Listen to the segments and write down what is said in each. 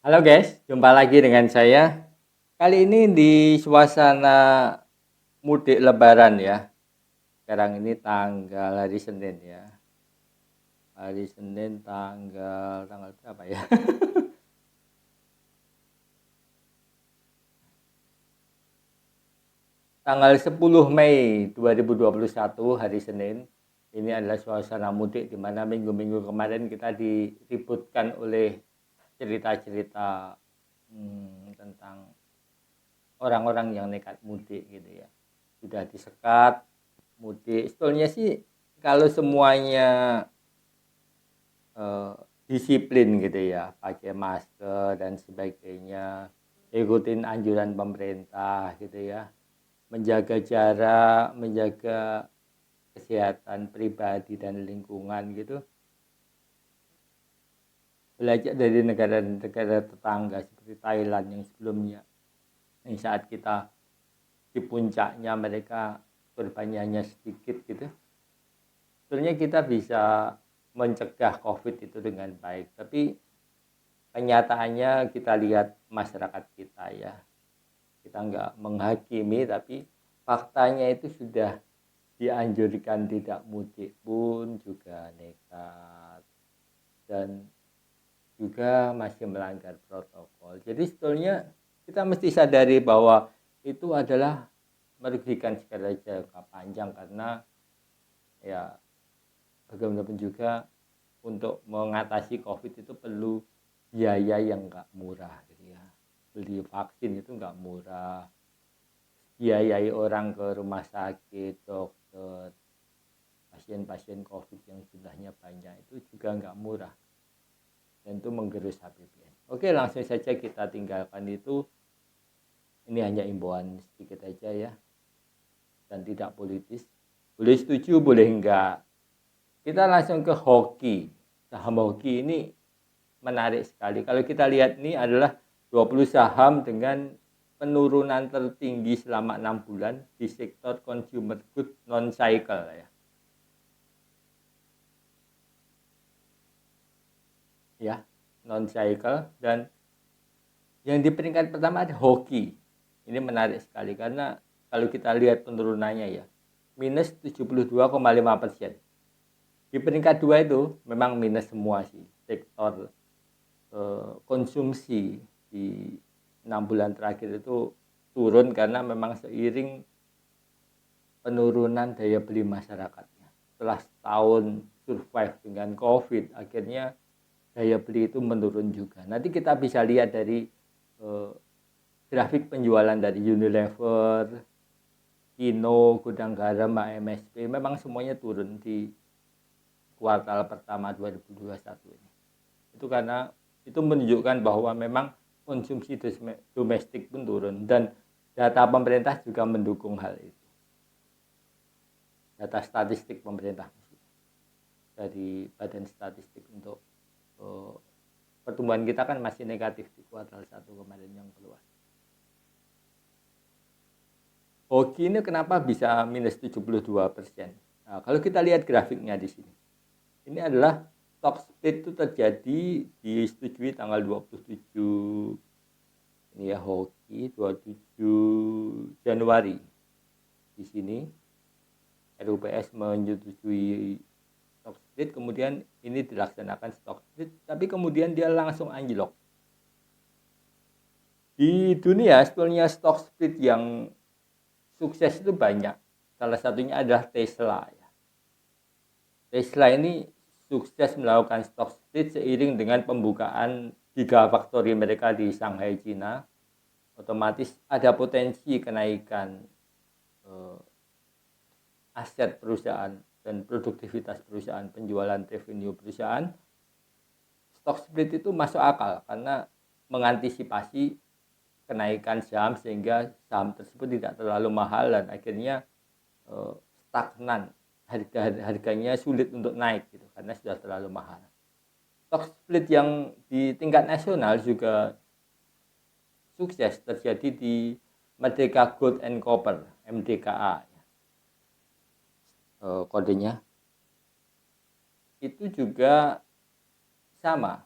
Halo guys, jumpa lagi dengan saya. Kali ini di suasana mudik Lebaran ya. Sekarang ini tanggal hari Senin ya. Hari Senin tanggal berapa ya? Tanggal 10 Mei 2021 hari Senin. Ini adalah suasana mudik di mana minggu-minggu kemarin kita diributkan oleh cerita-cerita tentang orang-orang yang nekat mudik gitu ya. Sudah disekat mudik. Sebetulnya sih kalau semuanya eh, disiplin gitu ya, pakai masker dan sebagainya, ikutin anjuran pemerintah gitu ya, menjaga jarak, menjaga kesehatan pribadi dan lingkungan gitu. Belajar dari negara-negara tetangga seperti Thailand yang sebelumnya, yang saat kita di puncaknya mereka korbannya hanya sedikit gitu. Sebenarnya kita bisa mencegah COVID itu dengan baik, tapi kenyataannya kita lihat masyarakat kita ya, kita nggak menghakimi, tapi faktanya itu sudah dianjurkan tidak mudik pun juga nekat dan juga masih melanggar protokol. Jadi sebetulnya kita mesti sadari bahwa itu adalah merugikan secara jangka panjang karena ya bagaimanapun juga untuk mengatasi COVID itu perlu biaya yang nggak murah gitu ya. Beli vaksin itu nggak murah, biayai orang ke rumah sakit, dokter, pasien-pasien COVID yang jumlahnya banyak itu juga nggak murah dan itu menggerus APBN. Oke, langsung saja kita tinggalkan itu. Ini hanya imbauan sedikit aja ya dan tidak politis. Boleh setuju, boleh enggak. Kita langsung ke hoki. Saham hoki ini menarik sekali. Kalau kita lihat ini adalah 20 saham dengan penurunan tertinggi selama 6 bulan di sektor consumer good non cycle ya. Ya, non cycle dan yang di peringkat pertama ada hoki. Ini menarik sekali karena kalau kita lihat penurunannya ya, minus 72,5%. Di peringkat 2 itu memang minus semua sih. Sektor konsumsi di 6 bulan terakhir itu turun karena memang seiring penurunan daya beli masyarakatnya. Setelah setahun survive dengan COVID, akhirnya daya beli itu menurun juga. Nanti kita bisa lihat dari grafik penjualan dari Unilever, Kino, Gudang Garam, MSP, memang semuanya turun di kuartal pertama 2021 ini. Itu karena itu menunjukkan bahwa memang konsumsi domestik pun turun dan data pemerintah juga mendukung hal itu. Data statistik pemerintah dari Badan Statistik untuk pertumbuhan kita kan masih negatif di kuartal 1 kemarin yang keluar. Hoki ini kenapa bisa minus 72%? Nah, kalau kita lihat grafiknya di sini. Ini adalah stock split itu terjadi disetujui tanggal 27 ini ya hoki 27 Januari. Di sini RUPS menyetujui stock split, kemudian ini dilaksanakan stock split, tapi kemudian dia langsung anjlok. Di dunia sebetulnya stock split yang sukses itu banyak. Salah satunya adalah Tesla ya. Tesla ini sukses melakukan stock split seiring dengan pembukaan gigafactory mereka di Shanghai, China. Otomatis ada potensi kenaikan aset perusahaan dan produktivitas perusahaan, penjualan revenue perusahaan. Stock split itu masuk akal karena mengantisipasi kenaikan saham sehingga saham tersebut tidak terlalu mahal dan akhirnya stagnan, harganya sulit untuk naik gitu karena sudah terlalu mahal. Stock split yang di tingkat nasional juga sukses terjadi di Merdeka Gold and Copper MDKA kodenya itu juga sama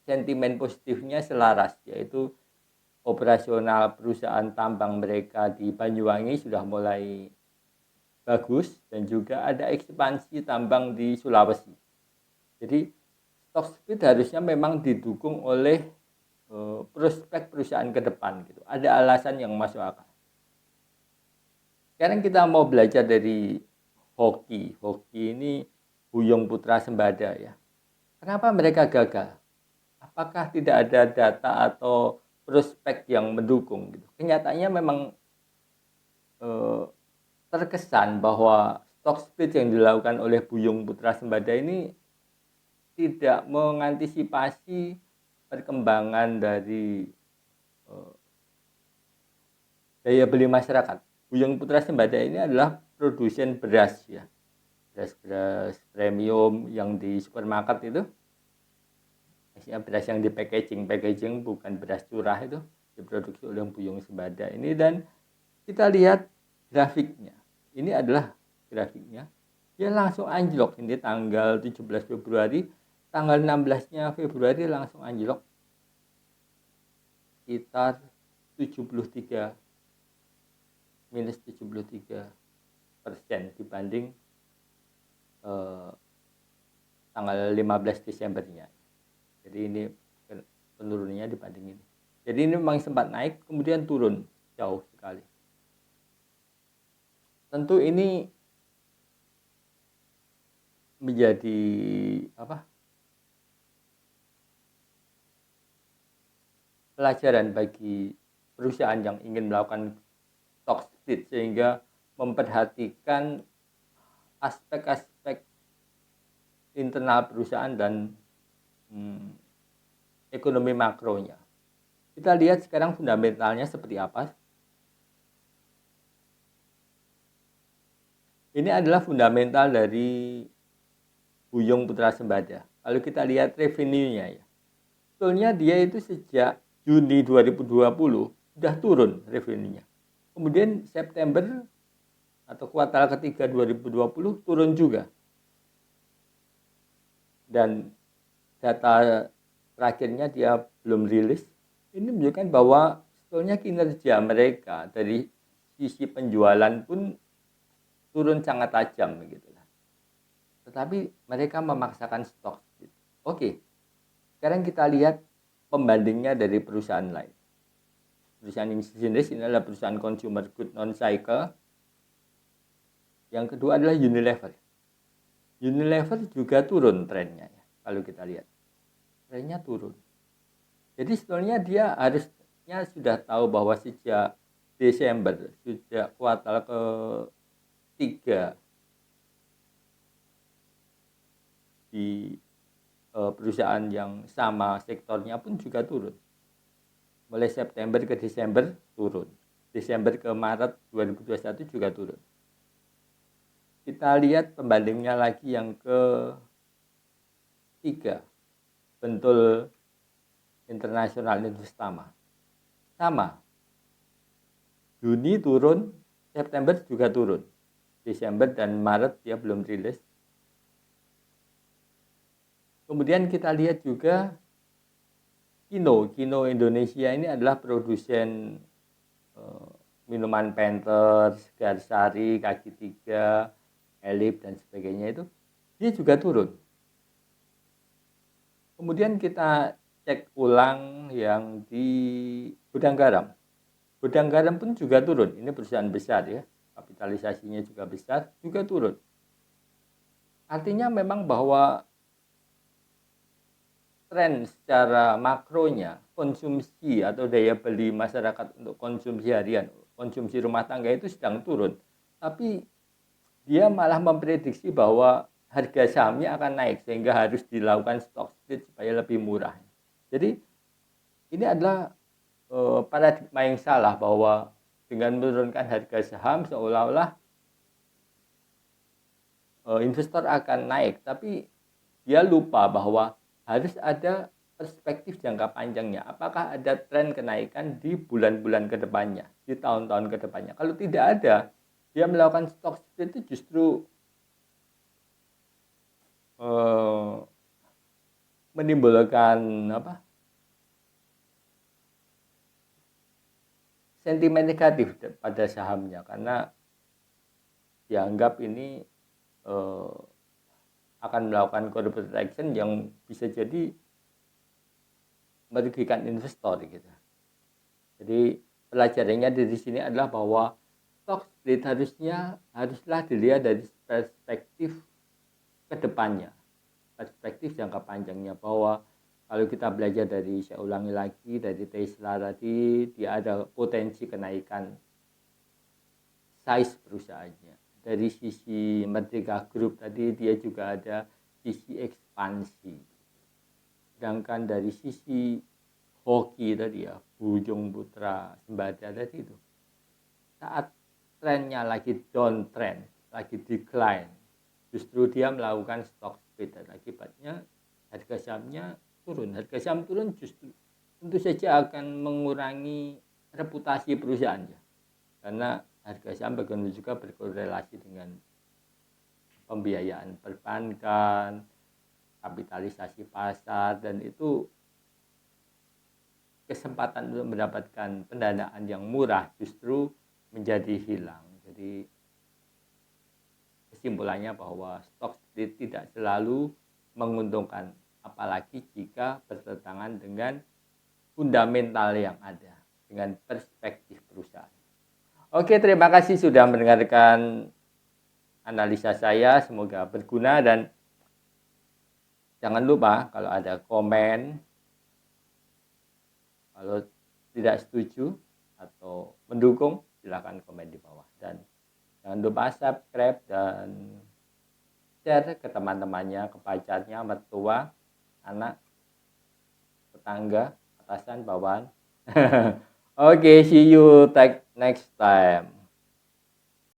sentimen positifnya selaras, yaitu operasional perusahaan tambang mereka di Banyuwangi sudah mulai bagus dan juga ada ekspansi tambang di Sulawesi. Jadi stock split harusnya memang didukung oleh prospek perusahaan ke depan gitu. Ada alasan yang masuk akal. Sekarang kita mau belajar dari hoki. Hoki ini Buyung Putra Sembada ya. Kenapa mereka gagal? Apakah tidak ada data atau prospek yang mendukung gitu? Kenyataannya memang terkesan bahwa stock split yang dilakukan oleh Buyung Putra Sembada ini tidak mengantisipasi perkembangan dari daya beli masyarakat. Buyung Putra Sembada ini adalah produsen beras ya, beras premium yang di supermarket itu, maksudnya beras yang di packaging bukan beras curah, itu diproduksi oleh Buyung Sembada ini. Dan kita lihat grafiknya, ini adalah grafiknya, dia langsung anjlok. Ini tanggal 17 Februari, tanggal 16-nya Februari langsung anjlok sekitar 73 minus 73% dibanding tanggal 15 Desembernya. Jadi ini penurunannya dibanding ini. Jadi ini memang sempat naik kemudian turun jauh sekali. Tentu ini menjadi pelajaran bagi perusahaan yang ingin melakukan stock split, sehingga memperhatikan aspek-aspek internal perusahaan dan ekonomi makronya. Kita lihat sekarang fundamentalnya seperti apa. Ini adalah fundamental dari Buyung Putra Sembada. Kalau kita lihat revenue-nya ya, sebetulnya dia itu sejak Juni 2020 sudah turun revenue-nya. Kemudian September atau kuartal ketiga 2020 turun juga. Dan data terakhirnya dia belum rilis. Ini menunjukkan bahwa sebetulnya kinerja mereka dari sisi penjualan pun turun sangat tajam begitu. Tetapi mereka memaksakan stok. Oke. Sekarang kita lihat pembandingnya dari perusahaan lain. Perusahaan ini jenis ini adalah perusahaan consumer good non-cycle. Yang kedua adalah Unilever. Unilever juga turun trennya ya, kalau kita lihat. Trennya turun. Jadi sebetulnya dia harusnya sudah tahu bahwa sejak Desember, sejak kuartal ketiga di perusahaan yang sama sektornya pun juga turun. Mulai September ke Desember turun. Desember ke Maret 2021 juga turun. Kita lihat pembandingnya lagi yang ketiga, Bentul Internasional Investama. Sama. Juni turun, September juga turun. Desember dan Maret dia belum rilis. Kemudian kita lihat juga Kino Indonesia ini adalah produsen minuman Pampers, Garsari, Kaki Tiga, Elip dan sebagainya itu, dia juga turun. Kemudian kita cek ulang yang di Gudang Garam. Gudang Garam pun juga turun. Ini perusahaan besar ya, kapitalisasinya juga besar, juga turun. Artinya memang bahwa tren secara makronya, konsumsi atau daya beli masyarakat untuk konsumsi harian, konsumsi rumah tangga itu sedang turun. Tapi dia malah memprediksi bahwa harga sahamnya akan naik sehingga harus dilakukan stock split supaya lebih murah. Jadi ini adalah paradigma yang salah, bahwa dengan menurunkan harga saham seolah-olah investor akan naik, tapi dia lupa bahwa harus ada perspektif jangka panjangnya. Apakah ada tren kenaikan di bulan-bulan ke depannya, di tahun-tahun ke depannya. Kalau tidak ada, dia melakukan stock split itu justru menimbulkan sentimen negatif pada sahamnya karena dianggap ini akan melakukan corporate action yang bisa jadi merugikan investor gitu. Jadi pelajarannya dari sini adalah bahwa stock split haruslah dilihat dari perspektif kedepannya, perspektif jangka panjangnya, bahwa kalau kita belajar dari, saya ulangi lagi, dari Tesla tadi, dia ada potensi kenaikan size perusahaannya. Dari sisi Merdeka Group tadi, dia juga ada sisi ekspansi. Sedangkan dari sisi hoki tadi ya, Bujung Putra Sembada tadi itu, saat trennya lagi downtrend, lagi decline, justru dia melakukan stock split dan akibatnya harga sahamnya turun. Harga saham turun justru tentu saja akan mengurangi reputasi perusahaannya, karena harga saham bagaimana juga berkorelasi dengan pembiayaan perbankan, kapitalisasi pasar, dan itu kesempatan untuk mendapatkan pendanaan yang murah justru menjadi hilang. Jadi kesimpulannya bahwa stock split tidak selalu menguntungkan, apalagi jika bertentangan dengan fundamental yang ada, dengan perspektif perusahaan. Oke, terima kasih sudah mendengarkan analisa saya, semoga berguna, dan jangan lupa kalau ada komen, kalau tidak setuju atau mendukung, silakan komen di bawah, dan jangan lupa subscribe dan share ke teman-temannya, ke pacarnya, mertua, anak, tetangga, atasan, bawahan. Oke, see you next time.